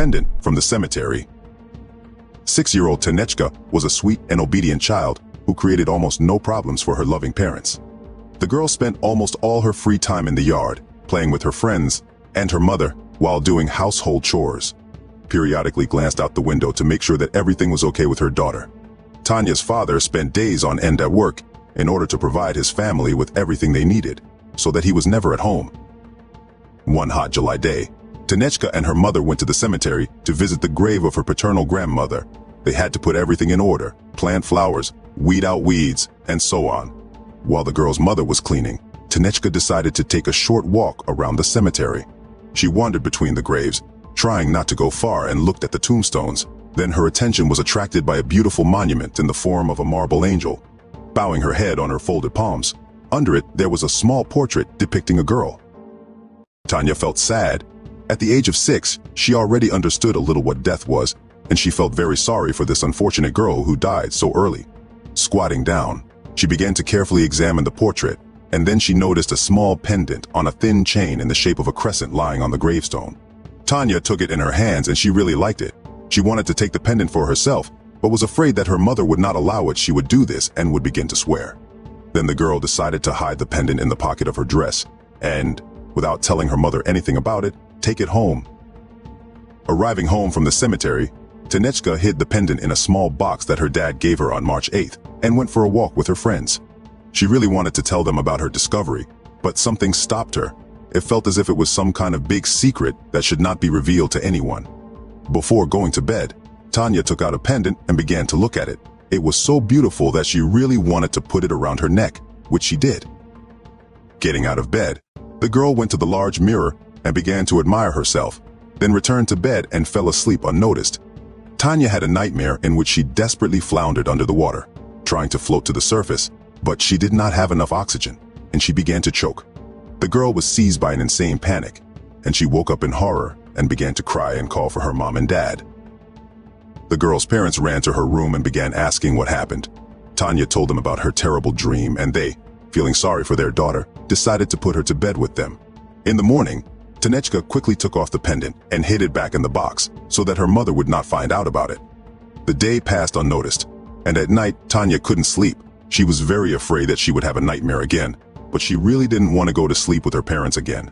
pendant from the cemetery. 6-year-old Tanechka was a sweet and obedient child who created almost no problems for her loving parents. The girl spent almost all her free time in the yard, playing with her friends and her mother while doing household chores. Periodically glanced out the window to make sure that everything was okay with her daughter. Tanya's father spent days on end at work in order to provide his family with everything they needed, so that he was never at home. One hot July day, Tanechka and her mother went to the cemetery to visit the grave of her paternal grandmother. They had to put everything in order, plant flowers, weed out weeds, and so on. While the girl's mother was cleaning, Tanechka decided to take a short walk around the cemetery. She wandered between the graves, trying not to go far, and looked at the tombstones. Then her attention was attracted by a beautiful monument in the form of a marble angel. Bowing her head on her folded palms, under it there was a small portrait depicting a girl. Tanya felt sad. At the age of 6, she already understood a little what death was, and she felt very sorry for this unfortunate girl who died so early. Squatting down, she began to carefully examine the portrait, and then she noticed a small pendant on a thin chain in the shape of a crescent lying on the gravestone. Tanya took it in her hands and she really liked it. She wanted to take the pendant for herself, but was afraid that her mother would not allow it. She would do this and would begin to swear. Then the girl decided to hide the pendant in the pocket of her dress and, without telling her mother anything about it, take it home. Arriving home from the cemetery, Tanechka hid the pendant in a small box that her dad gave her on March 8th and went for a walk with her friends. She really wanted to tell them about her discovery, but something stopped her. It felt as if it was some kind of big secret that should not be revealed to anyone. Before going to bed, Tanya took out a pendant and began to look at it. It was so beautiful that she really wanted to put it around her neck, which she did. Getting out of bed, the girl went to the large mirror and began to admire herself, then returned to bed and fell asleep unnoticed. Tanya had a nightmare in which she desperately floundered under the water, trying to float to the surface, but she did not have enough oxygen, and she began to choke. The girl was seized by an insane panic, and she woke up in horror and began to cry and call for her mom and dad. The girl's parents ran to her room and began asking what happened. Tanya told them about her terrible dream, and they, feeling sorry for their daughter, decided to put her to bed with them. In the morning, Tanechka quickly took off the pendant and hid it back in the box so that her mother would not find out about it. The day passed unnoticed, and at night Tanya couldn't sleep. She was very afraid that she would have a nightmare again, but she really didn't want to go to sleep with her parents again.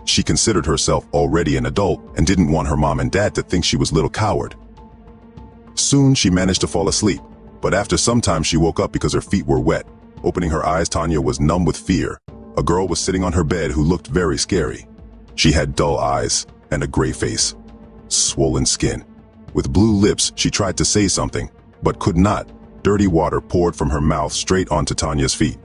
She considered herself already an adult and didn't want her mom and dad to think she was a little coward. Soon she managed to fall asleep, but after some time she woke up because her feet were wet. Opening her eyes, Tanya was numb with fear. A girl was sitting on her bed who looked very scary. She had dull eyes and a gray face, swollen skin. With blue lips, she tried to say something, but could not. Dirty water poured from her mouth straight onto Tanya's feet.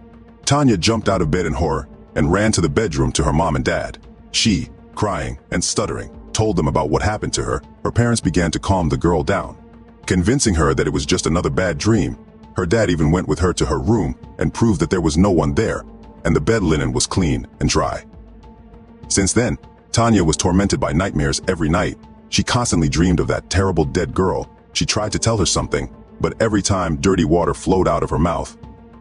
Tanya jumped out of bed in horror and ran to the bedroom to her mom and dad. She, crying and stuttering, told them about what happened to her. Her parents began to calm the girl down, convincing her that it was just another bad dream. Her dad even went with her to her room and proved that there was no one there, and the bed linen was clean and dry. Since then, Tanya was tormented by nightmares every night. She constantly dreamed of that terrible dead girl. She tried to tell her something, but every time dirty water flowed out of her mouth,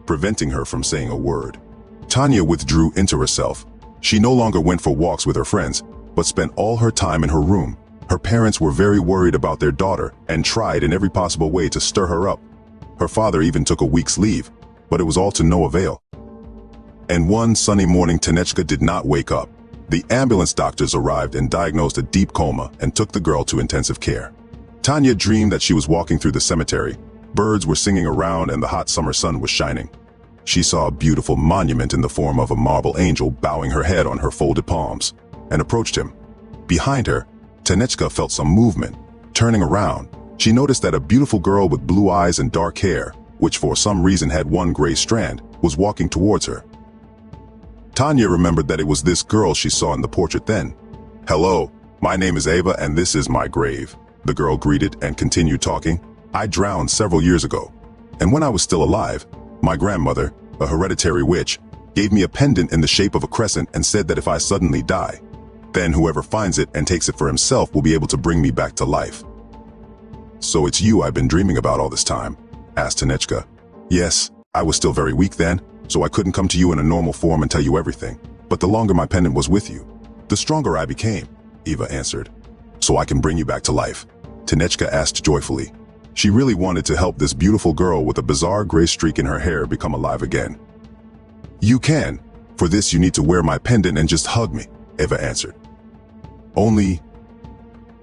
preventing her from saying a word. Tanya withdrew into herself. She no longer went for walks with her friends, but spent all her time in her room. Her parents were very worried about their daughter and tried in every possible way to stir her up. Her father even took a week's leave, but it was all to no avail. And one sunny morning, Tanechka did not wake up. The ambulance doctors arrived and diagnosed a deep coma and took the girl to intensive care. Tanya dreamed that she was walking through the cemetery. Birds were singing around and the hot summer sun was shining. She saw a beautiful monument in the form of a marble angel bowing her head on her folded palms, and approached him. Behind her, Tanechka felt some movement. Turning around, she noticed that a beautiful girl with blue eyes and dark hair, which for some reason had one gray strand, was walking towards her. Tanya remembered that it was this girl she saw in the portrait then. "Hello, my name is Ava and this is my grave," the girl greeted and continued talking. "I drowned several years ago, and when I was still alive, my grandmother, a hereditary witch, gave me a pendant in the shape of a crescent and said that if I suddenly die, then whoever finds it and takes it for himself will be able to bring me back to life." "So it's you I've been dreaming about all this time?" asked Tanechka. "Yes, I was still very weak then, so I couldn't come to you in a normal form and tell you everything. But the longer my pendant was with you, the stronger I became," Eva answered. so I can bring you back to life?" Tanechka asked joyfully. She really wanted to help this beautiful girl with a bizarre gray streak in her hair become alive again. "You can. For this you need to wear my pendant and just hug me," Eva answered. "Only..."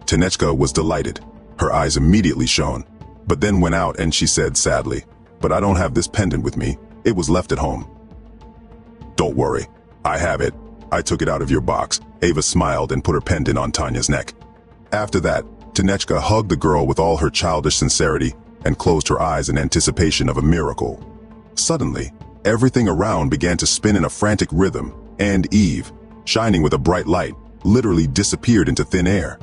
Tanechka was delighted. Her eyes immediately shone, but then went out and she said sadly, "But I don't have this pendant with me. It was left at home." "Don't worry. I have it. I took it out of your box." Eva smiled and put her pendant on Tanya's neck. After that, Tanechka hugged the girl with all her childish sincerity and closed her eyes in anticipation of a miracle. Suddenly, everything around began to spin in a frantic rhythm, and Eve, shining with a bright light, literally disappeared into thin air.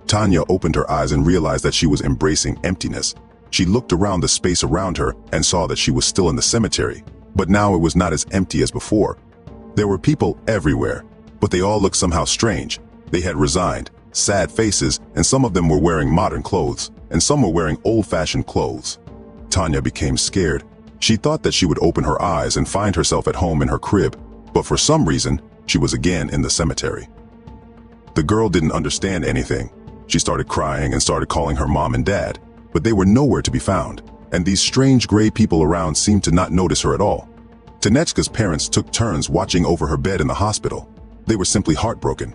Tanya opened her eyes and realized that she was embracing emptiness. She looked around the space around her and saw that she was still in the cemetery, but now it was not as empty as before. There were people everywhere, but they all looked somehow strange. They had resigned, sad faces, and some of them were wearing modern clothes, and some were wearing old-fashioned clothes. Tanya became scared. She thought that she would open her eyes and find herself at home in her crib, but for some reason, she was again in the cemetery. The girl didn't understand anything. She started crying and started calling her mom and dad, but they were nowhere to be found, and these strange gray people around seemed to not notice her at all. Tanechka's parents took turns watching over her bed in the hospital. They were simply heartbroken.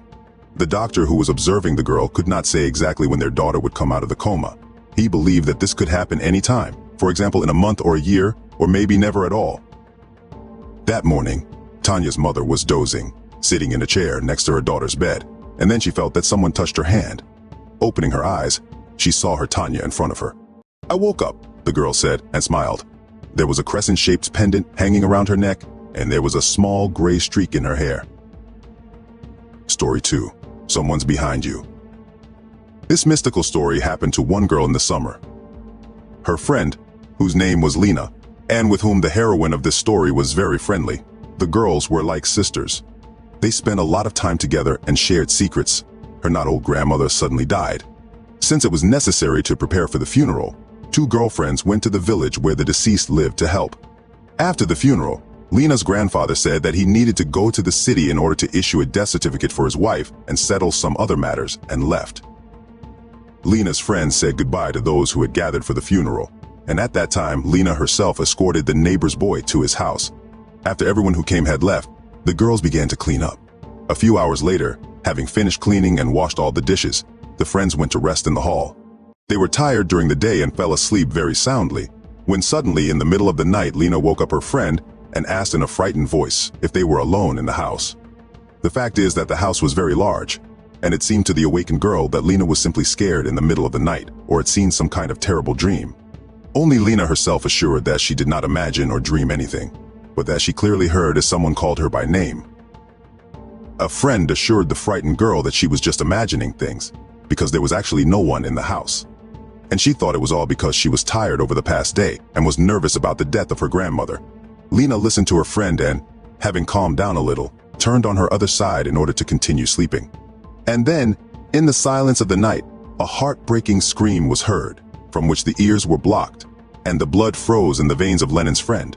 The doctor who was observing the girl could not say exactly when their daughter would come out of the coma. He believed that this could happen any time, for example in a month or a year, or maybe never at all. That morning, Tanya's mother was dozing, sitting in a chair next to her daughter's bed, and then she felt that someone touched her hand. Opening her eyes, she saw her Tanya in front of her. "I woke up," the girl said, and smiled. There was a crescent-shaped pendant hanging around her neck, and there was a small gray streak in her hair. Story 2. Someone's behind you. This mystical story happened to one girl in the summer. Her friend, whose name was Lena, and with whom the heroine of this story was very friendly, the girls were like sisters. They spent a lot of time together and shared secrets. Her not-old grandmother suddenly died. Since it was necessary to prepare for the funeral, two girlfriends went to the village where the deceased lived to help. After the funeral, Lena's grandfather said that he needed to go to the city in order to issue a death certificate for his wife and settle some other matters, and left. Lena's friends said goodbye to those who had gathered for the funeral, and at that time Lena herself escorted the neighbor's boy to his house. After everyone who came had left, the girls began to clean up. A few hours later, having finished cleaning and washed all the dishes, the friends went to rest in the hall. They were tired during the day and fell asleep very soundly, when suddenly in the middle of the night Lena woke up her friend and asked in a frightened voice if they were alone in the house. The fact is that the house was very large, and it seemed to the awakened girl that Lena was simply scared in the middle of the night, or had seen some kind of terrible dream. Only Lena herself assured that she did not imagine or dream anything, but that she clearly heard as someone called her by name. A friend assured the frightened girl that she was just imagining things, because there was actually no one in the house. And she thought it was all because she was tired over the past day and was nervous about the death of her grandmother. Lena listened to her friend and, having calmed down a little, turned on her other side in order to continue sleeping. And then, in the silence of the night, a heartbreaking scream was heard, from which the ears were blocked, and the blood froze in the veins of Lenin's friend.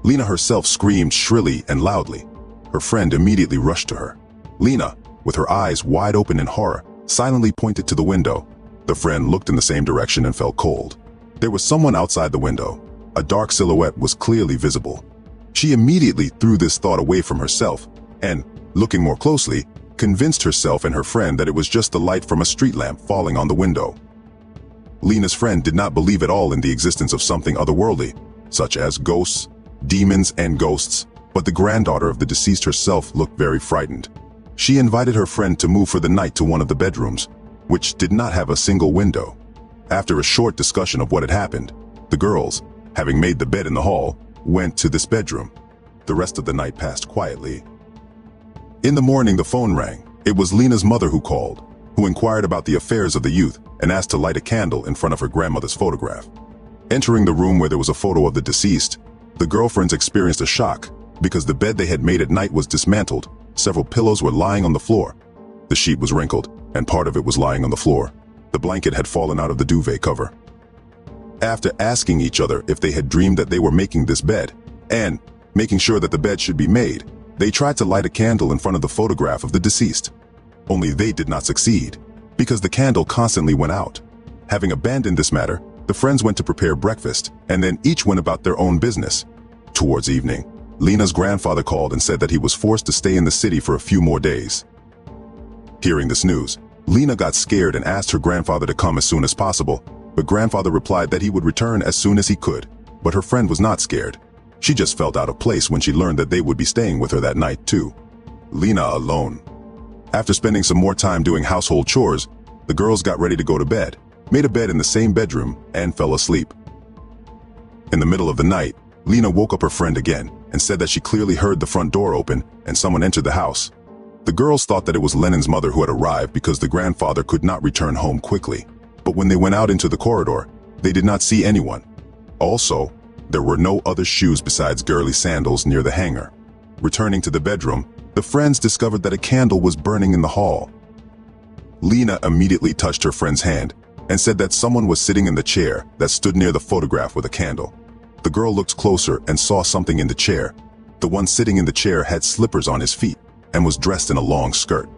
Lena herself screamed shrilly and loudly. Her friend immediately rushed to her. Lena, with her eyes wide open in horror, silently pointed to the window. The friend looked in the same direction and felt cold. There was someone outside the window. A dark silhouette was clearly visible. She immediately threw this thought away from herself and, looking more closely, convinced herself and her friend that it was just the light from a street lamp falling on the window. Lena's friend did not believe at all in the existence of something otherworldly, such as ghosts, demons, and ghosts, but the granddaughter of the deceased herself looked very frightened. She invited her friend to move for the night to one of the bedrooms, which did not have a single window. After a short discussion of what had happened, the girls, having made the bed in the hall, went to this bedroom. The rest of the night passed quietly. In the morning, the phone rang. It was Lena's mother who called, who inquired about the affairs of the youth and asked to light a candle in front of her grandmother's photograph. Entering the room where there was a photo of the deceased, the girlfriends experienced a shock because the bed they had made at night was dismantled. Several pillows were lying on the floor. The sheet was wrinkled, and part of it was lying on the floor. The blanket had fallen out of the duvet cover. After asking each other if they had dreamed that they were making this bed, and making sure that the bed should be made, they tried to light a candle in front of the photograph of the deceased. only they did not succeed, because the candle constantly went out. Having abandoned this matter, the friends went to prepare breakfast, and then each went about their own business. Towards evening, Lena's grandfather called and said that he was forced to stay in the city for a few more days. Hearing this news, Lena got scared and asked her grandfather to come as soon as possible, but grandfather replied that he would return as soon as he could. But her friend was not scared. She just felt out of place when she learned that they would be staying with her that night too. Lena alone. After spending some more time doing household chores, the girls got ready to go to bed, made a bed in the same bedroom, and fell asleep. In the middle of the night, Lena woke up her friend again and said that she clearly heard the front door open and someone entered the house. The girls thought that it was Lennon's mother who had arrived because the grandfather could not return home quickly. But when they went out into the corridor, they did not see anyone. Also, there were no other shoes besides girly sandals near the hanger. Returning to the bedroom, the friends discovered that a candle was burning in the hall. Lena immediately touched her friend's hand and said that someone was sitting in the chair that stood near the photograph with a candle. The girl looked closer and saw something in the chair. The one sitting in the chair had slippers on his feet and was dressed in a long skirt.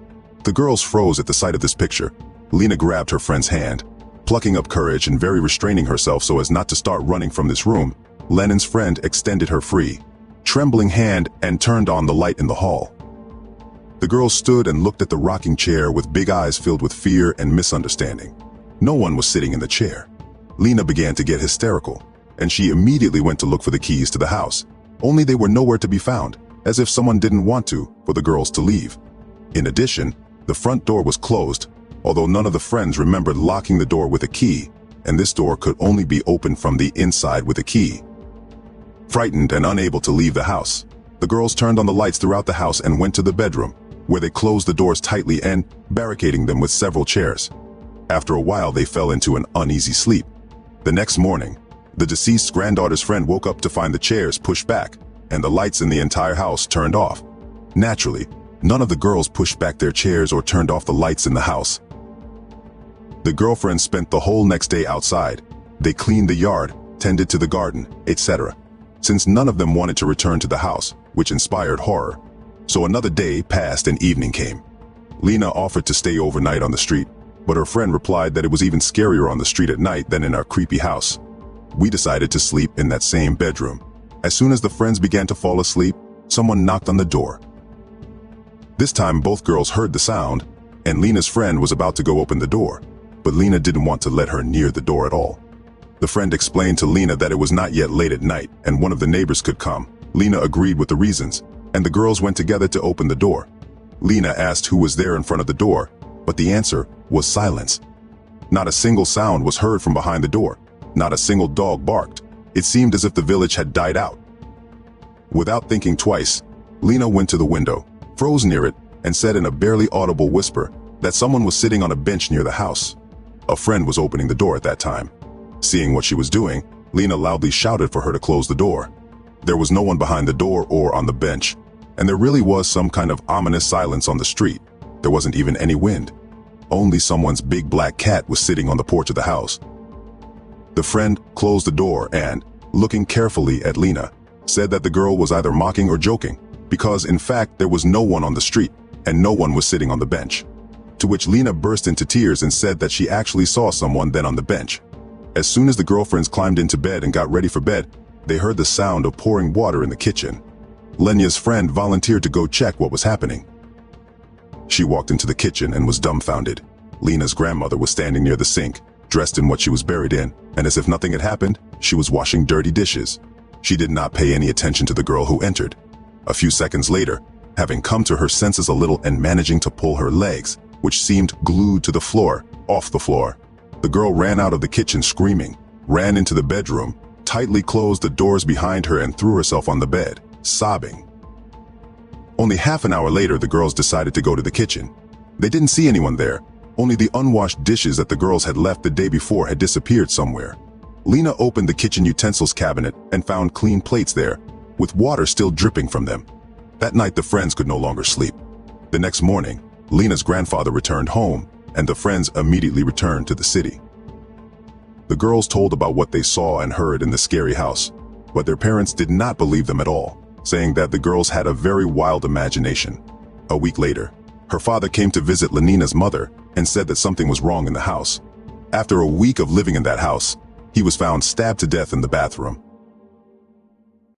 The girls froze at the sight of this picture. Lena grabbed her friend's hand. Plucking up courage and very restraining herself so as not to start running from this room, Lennon's friend extended her free, trembling hand and turned on the light in the hall. The girl stood and looked at the rocking chair with big eyes filled with fear and misunderstanding. No one was sitting in the chair. Lena began to get hysterical, and she immediately went to look for the keys to the house, only they were nowhere to be found, as if someone didn't want for the girls to leave. In addition, the front door was closed, although none of the friends remembered locking the door with a key, and this door could only be opened from the inside with a key. Frightened and unable to leave the house, the girls turned on the lights throughout the house and went to the bedroom, where they closed the doors tightly and barricading them with several chairs. After a while, they fell into an uneasy sleep. The next morning, the deceased's granddaughter's friend woke up to find the chairs pushed back and the lights in the entire house turned off. Naturally, none of the girls pushed back their chairs or turned off the lights in the house. The girlfriends spent the whole next day outside. They cleaned the yard, tended to the garden, etc., since none of them wanted to return to the house, which inspired horror. So another day passed and evening came. Lena offered to stay overnight on the street, but her friend replied that it was even scarier on the street at night than in our creepy house. We decided to sleep in that same bedroom. As soon as the friends began to fall asleep, someone knocked on the door. This time both girls heard the sound, and Lena's friend was about to go open the door, but Lena didn't want to let her near the door at all. The friend explained to Lena that it was not yet late at night and one of the neighbors could come. Lena agreed with the reasons, and the girls went together to open the door. Lena asked who was there in front of the door, but the answer was silence. Not a single sound was heard from behind the door. Not a single dog barked. It seemed as if the village had died out. Without thinking twice, Lena went to the window, froze near it, and said in a barely audible whisper that someone was sitting on a bench near the house. A friend was opening the door at that time. Seeing what she was doing, Lena loudly shouted for her to close the door. There was no one behind the door or on the bench, and there really was some kind of ominous silence on the street. There wasn't even any wind. Only someone's big black cat was sitting on the porch of the house. The friend closed the door and, looking carefully at Lena, said that the girl was either mocking or joking, because in fact there was no one on the street and no one was sitting on the bench. To which Lena burst into tears and said that she actually saw someone then on the bench. As soon as the girlfriends climbed into bed and got ready for bed, they heard the sound of pouring water in the kitchen. Lenya's friend volunteered to go check what was happening. She walked into the kitchen and was dumbfounded. Lena's grandmother was standing near the sink, dressed in what she was buried in, and as if nothing had happened, she was washing dirty dishes. She did not pay any attention to the girl who entered. A few seconds later, having come to her senses a little and managing to pull her legs, which seemed glued to the floor, off the floor, the girl ran out of the kitchen screaming, ran into the bedroom, tightly closed the doors behind her and threw herself on the bed, sobbing. Only half an hour later, the girls decided to go to the kitchen. They didn't see anyone there. Only the unwashed dishes that the girls had left the day before had disappeared somewhere. Lena opened the kitchen utensils cabinet and found clean plates there, with water still dripping from them. That night, the friends could no longer sleep. The next morning, Lena's grandfather returned home, and the friends immediately returned to the city. The girls told about what they saw and heard in the scary house, but their parents did not believe them at all, saying that the girls had a very wild imagination. A week later, Her father came to visit Lenina's mother and said that something was wrong in the house. After a week of living in that house, he was found stabbed to death in the bathroom.